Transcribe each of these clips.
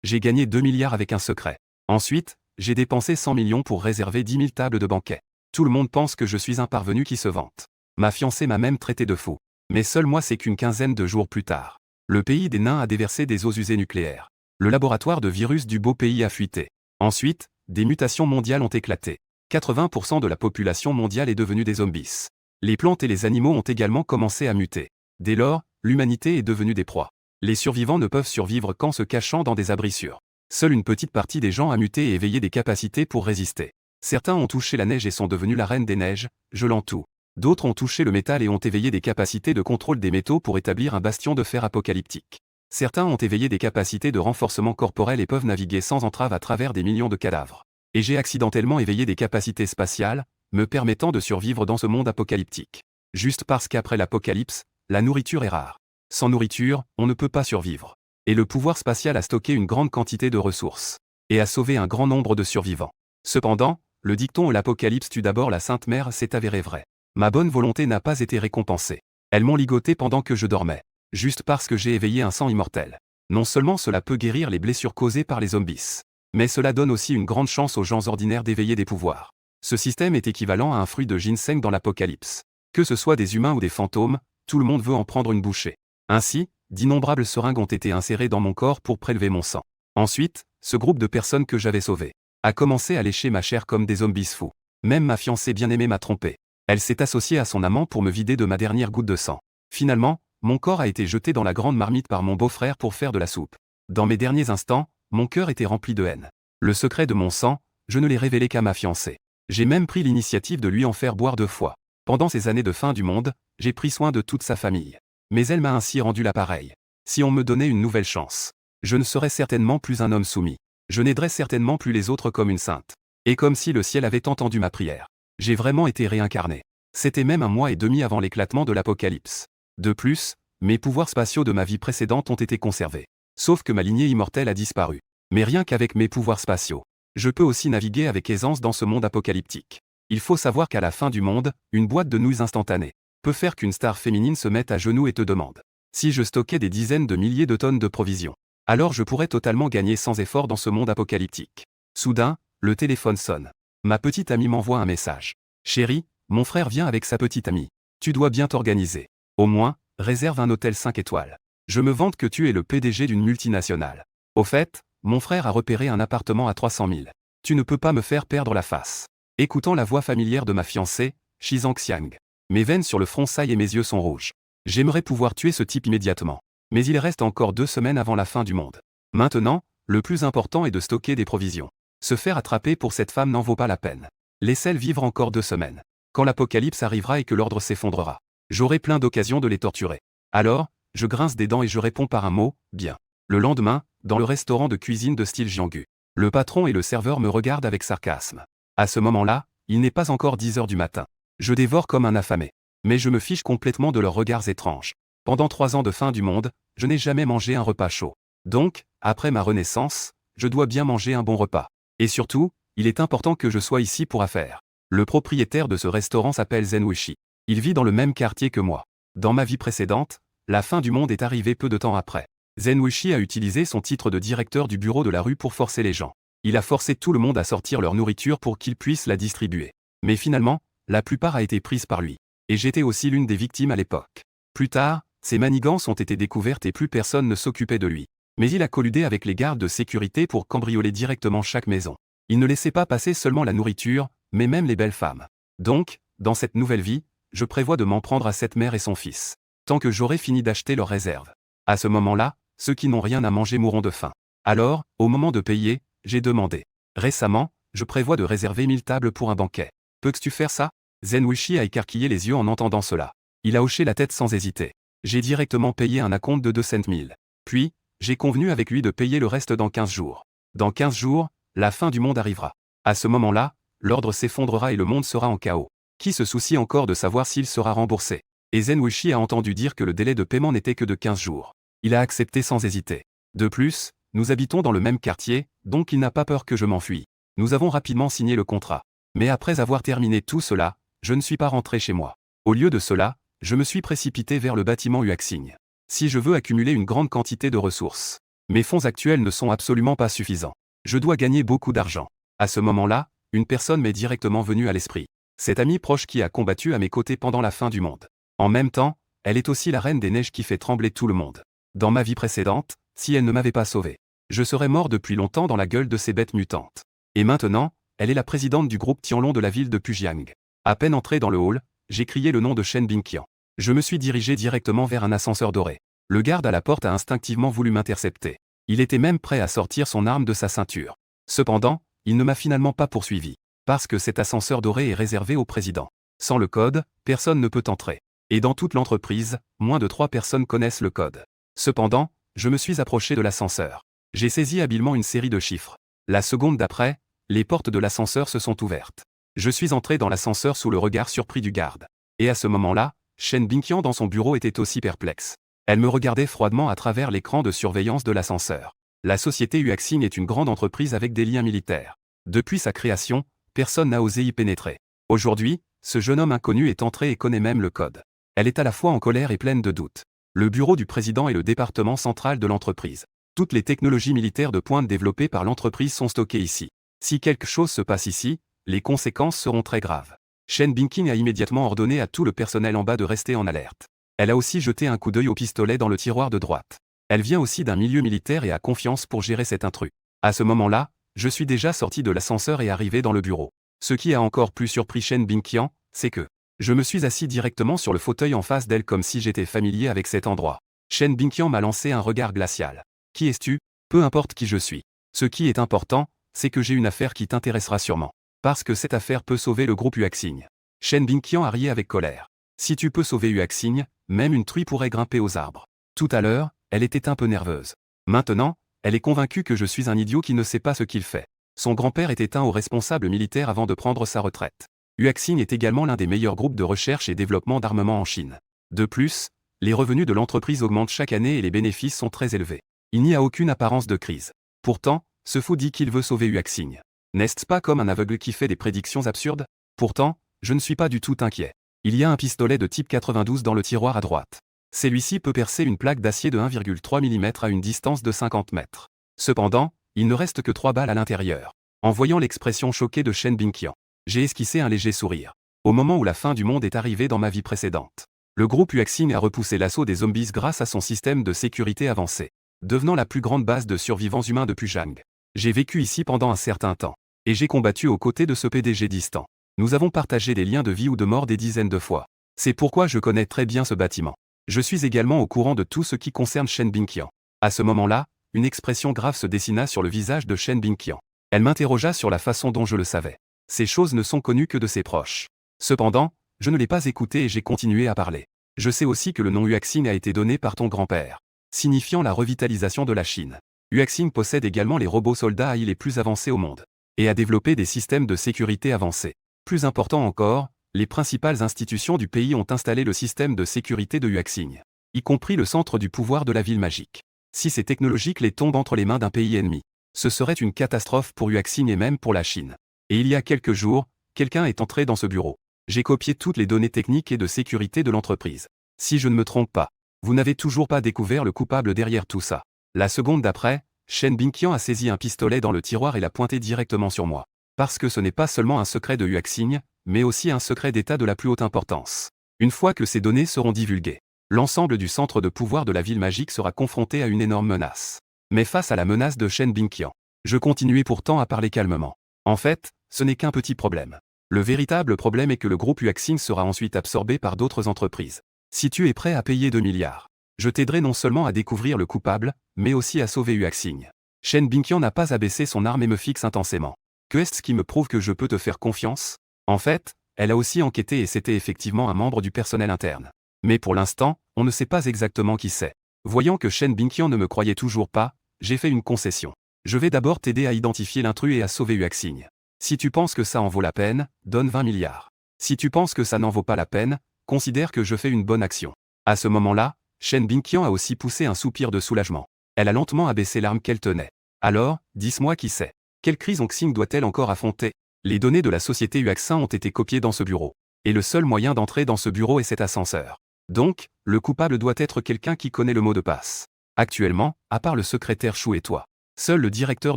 J'ai gagné 2 milliards avec un secret. Ensuite, j'ai dépensé 100 millions pour réserver 10 000 tables de banquet. Tout le monde pense que je suis un parvenu qui se vante. Ma fiancée m'a même traité de fou. Mais seul moi c'est qu'une quinzaine de jours plus tard. Le pays des nains a déversé des eaux usées nucléaires. Le laboratoire de virus du beau pays a fuité. Ensuite, des mutations mondiales ont éclaté. 80% de la population mondiale est devenue des zombies. Les plantes et les animaux ont également commencé à muter. Dès lors, l'humanité est devenue des proies. Les survivants ne peuvent survivre qu'en se cachant dans des abris sûrs. Seule une petite partie des gens a muté et éveillé des capacités pour résister. Certains ont touché la neige et sont devenus la reine des neiges, gelant tout. D'autres ont touché le métal et ont éveillé des capacités de contrôle des métaux pour établir un bastion de fer apocalyptique. Certains ont éveillé des capacités de renforcement corporel et peuvent naviguer sans entrave à travers des millions de cadavres. Et j'ai accidentellement éveillé des capacités spatiales, me permettant de survivre dans ce monde apocalyptique. Juste parce qu'après l'apocalypse, la nourriture est rare. Sans nourriture, on ne peut pas survivre. Et le pouvoir spatial a stocké une grande quantité de ressources. Et a sauvé un grand nombre de survivants. Cependant, le dicton « l'apocalypse tue d'abord la Sainte Mère » s'est avéré vrai. Ma bonne volonté n'a pas été récompensée. Elles m'ont ligoté pendant que je dormais. Juste parce que j'ai éveillé un sang immortel. Non seulement cela peut guérir les blessures causées par les zombies, mais cela donne aussi une grande chance aux gens ordinaires d'éveiller des pouvoirs. Ce système est équivalent à un fruit de ginseng dans l'apocalypse. Que ce soit des humains ou des fantômes, tout le monde veut en prendre une bouchée. Ainsi, d'innombrables seringues ont été insérées dans mon corps pour prélever mon sang. Ensuite, ce groupe de personnes que j'avais sauvées a commencé à lécher ma chair comme des zombies fous. Même ma fiancée bien-aimée m'a trompé. Elle s'est associée à son amant pour me vider de ma dernière goutte de sang. Finalement, mon corps a été jeté dans la grande marmite par mon beau-frère pour faire de la soupe. Dans mes derniers instants, mon cœur était rempli de haine. Le secret de mon sang, je ne l'ai révélé qu'à ma fiancée. J'ai même pris l'initiative de lui en faire boire 2 fois. Pendant ces années de fin du monde, j'ai pris soin de toute sa famille. Mais elle m'a ainsi rendu l'appareil. Si on me donnait une nouvelle chance, je ne serais certainement plus un homme soumis. Je n'aiderais certainement plus les autres comme une sainte. Et comme si le ciel avait entendu ma prière. J'ai vraiment été réincarné. C'était même 1 mois et demi avant l'éclatement de l'apocalypse. De plus, mes pouvoirs spatiaux de ma vie précédente ont été conservés. Sauf que ma lignée immortelle a disparu. Mais rien qu'avec mes pouvoirs spatiaux, je peux aussi naviguer avec aisance dans ce monde apocalyptique. Il faut savoir qu'à la fin du monde, une boîte de nouilles instantanée peut faire qu'une star féminine se mette à genoux et te demande si je stockais des dizaines de milliers de tonnes de provisions. Alors je pourrais totalement gagner sans effort dans ce monde apocalyptique. Soudain, le téléphone sonne. Ma petite amie m'envoie un message. Chérie, mon frère vient avec sa petite amie. Tu dois bien t'organiser. Au moins, réserve un hôtel 5 étoiles. Je me vante que tu es le PDG d'une multinationale. Au fait, mon frère a repéré un appartement à 300 000. Tu ne peux pas me faire perdre la face. Écoutant la voix familière de ma fiancée, Shizang Xiang. Mes veines sur le front saillent et mes yeux sont rouges. J'aimerais pouvoir tuer ce type immédiatement. Mais il reste encore 2 semaines avant la fin du monde. Maintenant, le plus important est de stocker des provisions. Se faire attraper pour cette femme n'en vaut pas la peine. Laissez-le vivre encore 2 semaines. Quand l'apocalypse arrivera et que l'ordre s'effondrera, j'aurai plein d'occasions de les torturer. Alors, je grince des dents et je réponds par un mot, bien. Le lendemain, dans le restaurant de cuisine de style Jianggu, le patron et le serveur me regardent avec sarcasme. À ce moment-là, il n'est pas encore 10 heures du matin. Je dévore comme un affamé. Mais je me fiche complètement de leurs regards étranges. Pendant 3 ans de fin du monde, je n'ai jamais mangé un repas chaud. Donc, après ma renaissance, je dois bien manger un bon repas. Et surtout, il est important que je sois ici pour affaires. Le propriétaire de ce restaurant s'appelle Zen Wuxi. Il vit dans le même quartier que moi. Dans ma vie précédente, la fin du monde est arrivée peu de temps après. Zen Wuxi a utilisé son titre de directeur du bureau de la rue pour forcer les gens. Il a forcé tout le monde à sortir leur nourriture pour qu'ils puissent la distribuer. Mais finalement, la plupart a été prise par lui. Et j'étais aussi l'une des victimes à l'époque. Plus tard, ses manigances ont été découvertes et plus personne ne s'occupait de lui. Mais il a colludé avec les gardes de sécurité pour cambrioler directement chaque maison. Il ne laissait pas passer seulement la nourriture, mais même les belles femmes. Donc, dans cette nouvelle vie, je prévois de m'en prendre à cette mère et son fils. Tant que j'aurai fini d'acheter leurs réserves. À ce moment-là, ceux qui n'ont rien à manger mourront de faim. Alors, au moment de payer, j'ai demandé. Récemment, je prévois de réserver 1000 tables pour un banquet. Peux-tu faire ça? Zen Wuxi a écarquillé les yeux en entendant cela. Il a hoché la tête sans hésiter. J'ai directement payé un acompte de 200 000. Puis, j'ai convenu avec lui de payer le reste dans 15 jours. Dans 15 jours, la fin du monde arrivera. À ce moment-là, l'ordre s'effondrera et le monde sera en chaos. Qui se soucie encore de savoir s'il sera remboursé? Et Zen Wuxi a entendu dire que le délai de paiement n'était que de 15 jours. Il a accepté sans hésiter. De plus, nous habitons dans le même quartier, donc il n'a pas peur que je m'enfuie. Nous avons rapidement signé le contrat. Mais après avoir terminé tout cela, je ne suis pas rentré chez moi. Au lieu de cela, je me suis précipité vers le bâtiment Huaxing. Si je veux accumuler une grande quantité de ressources, Mes fonds actuels ne sont absolument pas suffisants. Je dois gagner beaucoup d'argent. À ce moment-là, une personne m'est directement venue à l'esprit. Cette amie proche qui a combattu à mes côtés pendant la fin du monde. En même temps, elle est aussi la reine des neiges qui fait trembler tout le monde. Dans ma vie précédente, si elle ne m'avait pas sauvé, je serais mort depuis longtemps dans la gueule de ces bêtes mutantes. Et maintenant, elle est la présidente du groupe Tianlong de la ville de Pujiang. À peine entré dans le hall, j'ai crié le nom de Shen Bingqian. Je me suis dirigé directement vers un ascenseur doré. Le garde à la porte a instinctivement voulu m'intercepter. Il était même prêt à sortir son arme de sa ceinture. Cependant, il ne m'a finalement pas poursuivi. Parce que cet ascenseur doré est réservé au président. Sans le code, personne ne peut entrer. Et dans toute l'entreprise, moins de 3 personnes connaissent le code. Cependant, je me suis approché de l'ascenseur. J'ai saisi habilement une série de chiffres. La seconde d'après, les portes de l'ascenseur se sont ouvertes. Je suis entré dans l'ascenseur sous le regard surpris du garde. Et à ce moment-là, Shen Bingqian dans son bureau était aussi perplexe. Elle me regardait froidement à travers l'écran de surveillance de l'ascenseur. La société Huaxing est une grande entreprise avec des liens militaires. Depuis sa création, personne n'a osé y pénétrer. Aujourd'hui, ce jeune homme inconnu est entré et connaît même le code. Elle est à la fois en colère et pleine de doutes. Le bureau du président est le département central de l'entreprise. Toutes les technologies militaires de pointe développées par l'entreprise sont stockées ici. Si quelque chose se passe ici, les conséquences seront très graves. Shen Bingqian a immédiatement ordonné à tout le personnel en bas de rester en alerte. Elle a aussi jeté un coup d'œil au pistolet dans le tiroir de droite. Elle vient aussi d'un milieu militaire et a confiance pour gérer cet intrus. À ce moment-là, je suis déjà sorti de l'ascenseur et arrivé dans le bureau. Ce qui a encore plus surpris Shen Bingqian, c'est que je me suis assis directement sur le fauteuil en face d'elle comme si j'étais familier avec cet endroit. Shen Bingqian m'a lancé un regard glacial. Qui es-tu? Peu importe qui je suis. Ce qui est important, c'est que j'ai une affaire qui t'intéressera sûrement. Parce que cette affaire peut sauver le groupe Huaxing. Shen Bingqian a ri avec colère. Si tu peux sauver Huaxing, même une truie pourrait grimper aux arbres. Tout à l'heure, elle était un peu nerveuse. Maintenant, elle est convaincue que je suis un idiot qui ne sait pas ce qu'il fait. Son grand-père était un haut responsable militaire avant de prendre sa retraite. Huaxing est également l'un des meilleurs groupes de recherche et développement d'armement en Chine. De plus, les revenus de l'entreprise augmentent chaque année et les bénéfices sont très élevés. Il n'y a aucune apparence de crise. Pourtant, ce fou dit qu'il veut sauver Huaxing. N'est-ce pas comme un aveugle qui fait des prédictions absurdes? Pourtant, je ne suis pas du tout inquiet. Il y a un pistolet de type 92 dans le tiroir à droite. Celui-ci peut percer une plaque d'acier de 1,3 mm à une distance de 50 mètres. Cependant, il ne reste que 3 balles à l'intérieur. En voyant l'expression choquée de Shen Bingqian, j'ai esquissé un léger sourire. Au moment où la fin du monde est arrivée dans ma vie précédente, le groupe Huaxing a repoussé l'assaut des zombies grâce à son système de sécurité avancé, devenant la plus grande base de survivants humains de Pujiang. J'ai vécu ici pendant un certain temps, et j'ai combattu aux côtés de ce PDG distant. Nous avons partagé des liens de vie ou de mort des dizaines de fois. C'est pourquoi je connais très bien ce bâtiment. Je suis également au courant de tout ce qui concerne Shen Bingqian. À ce moment-là, une expression grave se dessina sur le visage de Shen Bingqian. Elle m'interrogea sur la façon dont je le savais. Ces choses ne sont connues que de ses proches. Cependant, je ne l'ai pas écouté et j'ai continué à parler. Je sais aussi que le nom Huaxing a été donné par ton grand-père, signifiant la revitalisation de la Chine. Huaxing possède également les robots soldats AI les plus avancés au monde, et a développé des systèmes de sécurité avancés. Plus important encore, les principales institutions du pays ont installé le système de sécurité de Huaxing, y compris le centre du pouvoir de la ville magique. Si ces technologies clés tombent entre les mains d'un pays ennemi, ce serait une catastrophe pour Huaxing et même pour la Chine. Et il y a quelques jours, quelqu'un est entré dans ce bureau. J'ai copié toutes les données techniques et de sécurité de l'entreprise. Si je ne me trompe pas, vous n'avez toujours pas découvert le coupable derrière tout ça. La seconde d'après, Shen Bingqian a saisi un pistolet dans le tiroir et l'a pointé directement sur moi. Parce que ce n'est pas seulement un secret de Huaxing, mais aussi un secret d'État de la plus haute importance. Une fois que ces données seront divulguées, l'ensemble du centre de pouvoir de la ville magique sera confronté à une énorme menace. Mais face à la menace de Shen Bingqian, je continuais pourtant à parler calmement. En fait, ce n'est qu'un petit problème. Le véritable problème est que le groupe Huaxing sera ensuite absorbé par d'autres entreprises. Si tu es prêt à payer 2 milliards, je t'aiderai non seulement à découvrir le coupable, mais aussi à sauver Huaxing. Shen Bingqian n'a pas abaissé son arme et me fixe intensément. Que est-ce qui me prouve que je peux te faire confiance? En fait, elle a aussi enquêté et c'était effectivement un membre du personnel interne. Mais pour l'instant, on ne sait pas exactement qui c'est. Voyant que Shen Bingqian ne me croyait toujours pas, j'ai fait une concession. Je vais d'abord t'aider à identifier l'intrus et à sauver Huaxing. Si tu penses que ça en vaut la peine, donne 20 milliards. Si tu penses que ça n'en vaut pas la peine, considère que je fais une bonne action. À ce moment-là, Shen Bingqian a aussi poussé un soupir de soulagement. Elle a lentement abaissé l'arme qu'elle tenait. Alors, dis-moi qui c'est. Quelle crise Huaxing doit-elle encore affronter? Les données de la société Huaxing ont été copiées dans ce bureau. Et le seul moyen d'entrer dans ce bureau est cet ascenseur. Donc, le coupable doit être quelqu'un qui connaît le mot de passe. Actuellement, à part le secrétaire Chou et toi, seul le directeur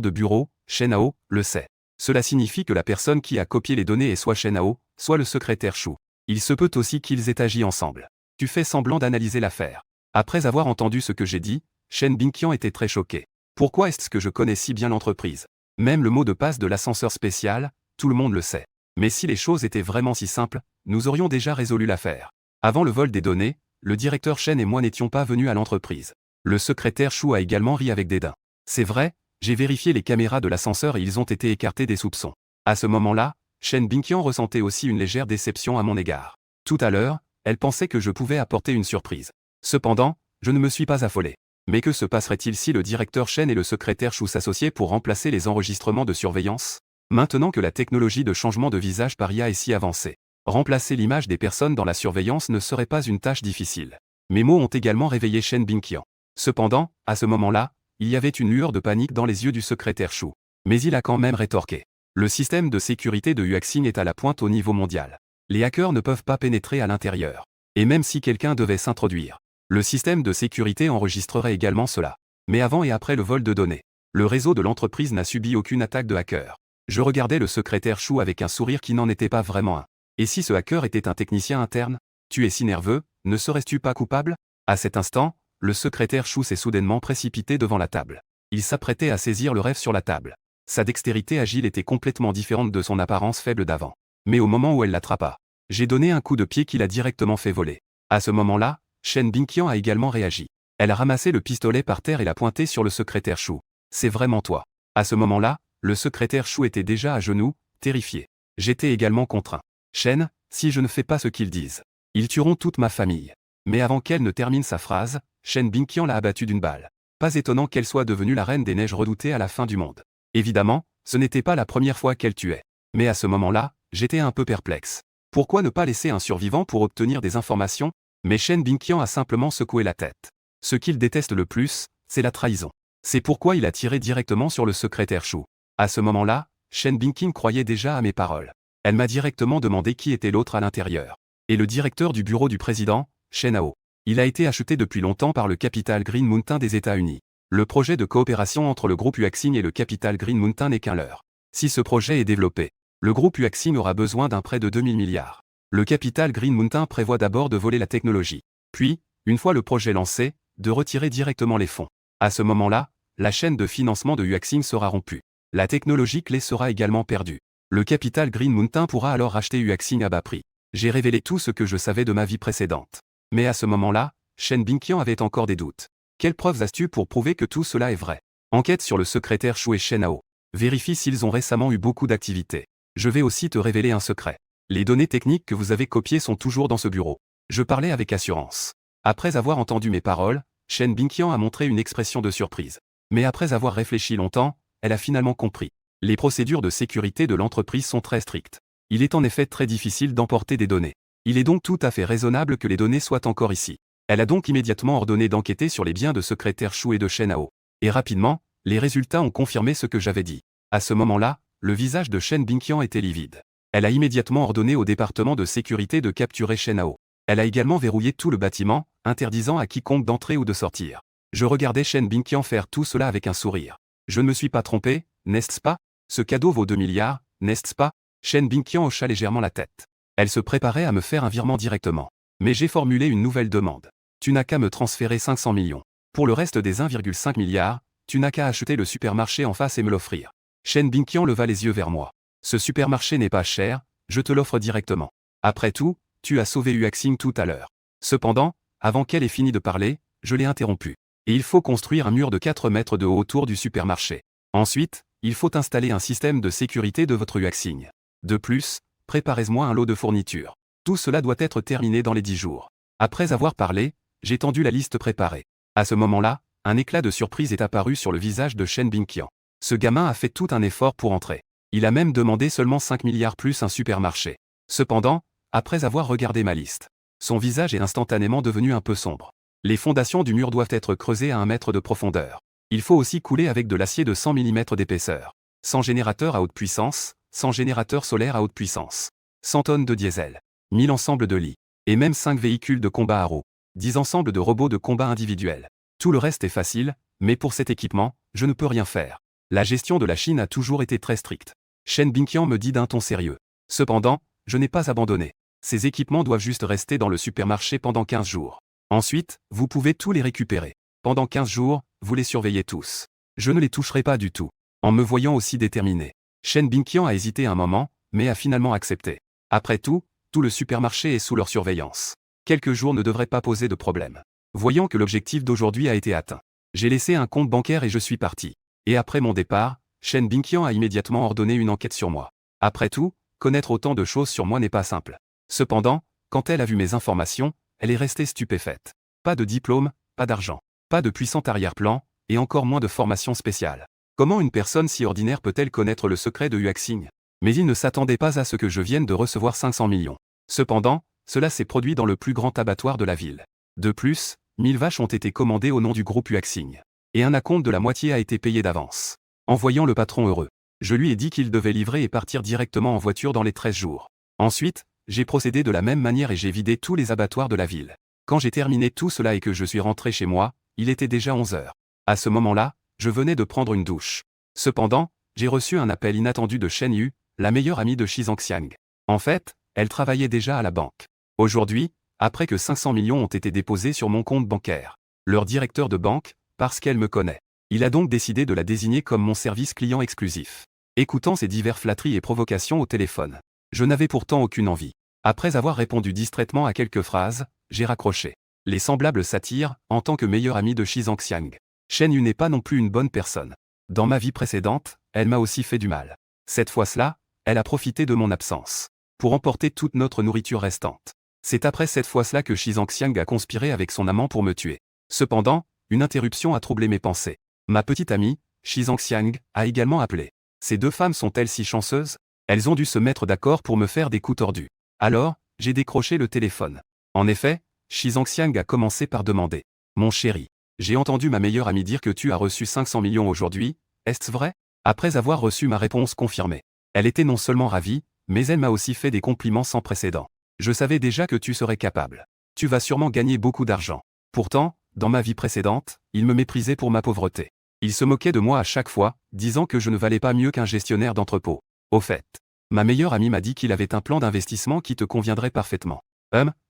de bureau, Shen Hao, le sait. Cela signifie que la personne qui a copié les données est soit Shen Hao, soit le secrétaire Chou. Il se peut aussi qu'ils aient agi ensemble. Tu fais semblant d'analyser l'affaire. Après avoir entendu ce que j'ai dit, Shen Bingqian était très choqué. Pourquoi est-ce que je connais si bien l'entreprise? Même le mot de passe de l'ascenseur spécial, tout le monde le sait. Mais si les choses étaient vraiment si simples, nous aurions déjà résolu l'affaire. Avant le vol des données, le directeur Shen et moi n'étions pas venus à l'entreprise. Le secrétaire Chou a également ri avec dédain. C'est vrai, j'ai vérifié les caméras de l'ascenseur et ils ont été écartés des soupçons. À ce moment-là, Shen Bingqian ressentait aussi une légère déception à mon égard. Tout à l'heure, elle pensait que je pouvais apporter une surprise. Cependant, je ne me suis pas affolé. Mais que se passerait-il si le directeur Shen et le secrétaire Chou s'associaient pour remplacer les enregistrements de surveillance? Maintenant que la technologie de changement de visage par IA est si avancée, remplacer l'image des personnes dans la surveillance ne serait pas une tâche difficile. Mes mots ont également réveillé Shen Bingqian. Cependant, à ce moment-là, il y avait une lueur de panique dans les yeux du secrétaire Chou. Mais il a quand même rétorqué. Le système de sécurité de Huaxing est à la pointe au niveau mondial. Les hackers ne peuvent pas pénétrer à l'intérieur. Et même si quelqu'un devait s'introduire, le système de sécurité enregistrerait également cela. Mais avant et après le vol de données, le réseau de l'entreprise n'a subi aucune attaque de hacker. Je regardais le secrétaire Chou avec un sourire qui n'en était pas vraiment un. Et si ce hacker était un technicien interne? Tu es si nerveux, ne serais-tu pas coupable? À cet instant, le secrétaire Chou s'est soudainement précipité devant la table. Il s'apprêtait à saisir le rêve sur la table. Sa dextérité agile était complètement différente de son apparence faible d'avant. Mais au moment où elle l'attrapa, j'ai donné un coup de pied qui l'a directement fait voler. À ce moment-là, Shen Bingqian a également réagi. Elle a ramassé le pistolet par terre et l'a pointé sur le secrétaire Chou. C'est vraiment toi. À ce moment-là, le secrétaire Chou était déjà à genoux, terrifié. J'étais également contraint. Shen, si je ne fais pas ce qu'ils disent, ils tueront toute ma famille. Mais avant qu'elle ne termine sa phrase, Shen Bingqian l'a abattue d'une balle. Pas étonnant qu'elle soit devenue la reine des neiges redoutée à la fin du monde. Évidemment, ce n'était pas la première fois qu'elle tuait. Mais à ce moment-là, j'étais un peu perplexe. Pourquoi ne pas laisser un survivant pour obtenir des informations? Mais Shen Bingqian a simplement secoué la tête. Ce qu'il déteste le plus, c'est la trahison. C'est pourquoi il a tiré directement sur le secrétaire Chou. À ce moment-là, Shen Bingqian croyait déjà à mes paroles. Elle m'a directement demandé qui était l'autre à l'intérieur. Et le directeur du bureau du président, Shen Hao. Il a été acheté depuis longtemps par le Capital Green Mountain des États-Unis. Le projet de coopération entre le groupe Huaxing et le Capital Green Mountain n'est qu'un leurre. Si ce projet est développé, le groupe Huaxing aura besoin d'un prêt de 2000 milliards. Le Capital Green Mountain prévoit d'abord de voler la technologie. Puis, une fois le projet lancé, de retirer directement les fonds. À ce moment-là, la chaîne de financement de Huaxing sera rompue. La technologie clé sera également perdue. Le Capital Green Mountain pourra alors racheter Huaxing à bas prix. J'ai révélé tout ce que je savais de ma vie précédente. Mais à ce moment-là, Shen Bingqian avait encore des doutes. Quelles preuves as-tu pour prouver que tout cela est vrai? Enquête sur le secrétaire Chou et Shen Hao. Vérifie s'ils ont récemment eu beaucoup d'activités. Je vais aussi te révéler un secret. Les données techniques que vous avez copiées sont toujours dans ce bureau. Je parlais avec assurance. Après avoir entendu mes paroles, Shen Bingqian a montré une expression de surprise. Mais après avoir réfléchi longtemps, elle a finalement compris. Les procédures de sécurité de l'entreprise sont très strictes. Il est en effet très difficile d'emporter des données. Il est donc tout à fait raisonnable que les données soient encore ici. Elle a donc immédiatement ordonné d'enquêter sur les biens de secrétaire Chou et de Shen Hao. Et rapidement, les résultats ont confirmé ce que j'avais dit. À ce moment-là, le visage de Shen Bingqian était livide. Elle a immédiatement ordonné au département de sécurité de capturer Shen Hao. Elle a également verrouillé tout le bâtiment, interdisant à quiconque d'entrer ou de sortir. Je regardais Shen Bingqian faire tout cela avec un sourire. Je ne me suis pas trompé, n'est-ce pas? Ce cadeau vaut 2 milliards, n'est-ce pas? Shen Bingqian hocha légèrement la tête. Elle se préparait à me faire un virement directement. Mais j'ai formulé une nouvelle demande. Tu n'as qu'à me transférer 500 millions. Pour le reste des 1,5 milliard, tu n'as qu'à acheter le supermarché en face et me l'offrir. Shen Bingqian leva les yeux vers moi. Ce supermarché n'est pas cher, je te l'offre directement. Après tout, tu as sauvé Huaxing tout à l'heure. Cependant, avant qu'elle ait fini de parler, je l'ai interrompue. Et il faut construire un mur de 4 mètres de haut autour du supermarché. Ensuite, il faut installer un système de sécurité de votre Huaxing. De plus, préparez-moi un lot de fournitures. Tout cela doit être terminé dans les 10 jours. Après avoir parlé, j'ai tendu la liste préparée. À ce moment-là, un éclat de surprise est apparu sur le visage de Shen Bingqian. Ce gamin a fait tout un effort pour entrer. Il a même demandé seulement 5 milliards plus un supermarché. Cependant, après avoir regardé ma liste, son visage est instantanément devenu un peu sombre. Les fondations du mur doivent être creusées à 1 mètre de profondeur. Il faut aussi couler avec de l'acier de 100 mm d'épaisseur. 100 générateurs à haute puissance, 100 générateurs solaires à haute puissance. 100 tonnes de diesel. 1000 ensembles de lits. Et même 5 véhicules de combat à roues. 10 ensembles de robots de combat individuels. Tout le reste est facile, mais pour cet équipement, je ne peux rien faire. La gestion de la Chine a toujours été très stricte. Shen Bingqian me dit d'un ton sérieux. Cependant, je n'ai pas abandonné. Ces équipements doivent juste rester dans le supermarché pendant 15 jours. Ensuite, vous pouvez tous les récupérer. Pendant 15 jours, vous les surveillez tous. Je ne les toucherai pas du tout. En me voyant aussi déterminé. Shen Bingqian a hésité un moment, mais a finalement accepté. Après tout le supermarché est sous leur surveillance. Quelques jours ne devraient pas poser de problème. Voyant que l'objectif d'aujourd'hui a été atteint. J'ai laissé un compte bancaire et je suis parti. Et après mon départ, Shen Bingqian a immédiatement ordonné une enquête sur moi. Après tout, connaître autant de choses sur moi n'est pas simple. Cependant, quand elle a vu mes informations, elle est restée stupéfaite. Pas de diplôme, pas d'argent, pas de puissant arrière-plan, et encore moins de formation spéciale. Comment une personne si ordinaire peut-elle connaître le secret de Huaxing? Mais il ne s'attendait pas à ce que je vienne de recevoir 500 millions. Cependant, cela s'est produit dans le plus grand abattoir de la ville. De plus, 1000 vaches ont été commandées au nom du groupe Huaxing. Et un acompte de la moitié a été payé d'avance. En voyant le patron heureux, je lui ai dit qu'il devait livrer et partir directement en voiture dans les 13 jours. Ensuite, j'ai procédé de la même manière et j'ai vidé tous les abattoirs de la ville. Quand j'ai terminé tout cela et que je suis rentré chez moi, il était déjà 11 heures. À ce moment-là, je venais de prendre une douche. Cependant, j'ai reçu un appel inattendu de Shen Yu, la meilleure amie de Shi Zhongxiang. En fait, elle travaillait déjà à la banque. Aujourd'hui, après que 500 millions ont été déposés sur mon compte bancaire, leur directeur de banque, parce qu'elle me connaît, il a donc décidé de la désigner comme mon service client exclusif. Écoutant ces divers flatteries et provocations au téléphone, je n'avais pourtant aucune envie. Après avoir répondu distraitement à quelques phrases, j'ai raccroché. Les semblables satires, en tant que meilleur ami de Shi Zhongxiang. Shen Yu n'est pas non plus une bonne personne. Dans ma vie précédente, elle m'a aussi fait du mal. Cette fois-là, elle a profité de mon absence pour emporter toute notre nourriture restante. C'est après cette fois-là que Shi Zhongxiang a conspiré avec son amant pour me tuer. Cependant, une interruption a troublé mes pensées. Ma petite amie, Shi Zhongxiang, a également appelé. Ces deux femmes sont-elles si chanceuses? Elles ont dû se mettre d'accord pour me faire des coups tordus. Alors, j'ai décroché le téléphone. En effet, Shi Zhongxiang a commencé par demander. Mon chéri, j'ai entendu ma meilleure amie dire que tu as reçu 500 millions aujourd'hui, est-ce vrai? Après avoir reçu ma réponse confirmée. Elle était non seulement ravie, mais elle m'a aussi fait des compliments sans précédent. Je savais déjà que tu serais capable. Tu vas sûrement gagner beaucoup d'argent. Pourtant, dans ma vie précédente, il me méprisait pour ma pauvreté. Il se moquait de moi à chaque fois, disant que je ne valais pas mieux qu'un gestionnaire d'entrepôt. Au fait, ma meilleure amie m'a dit qu'il avait un plan d'investissement qui te conviendrait parfaitement.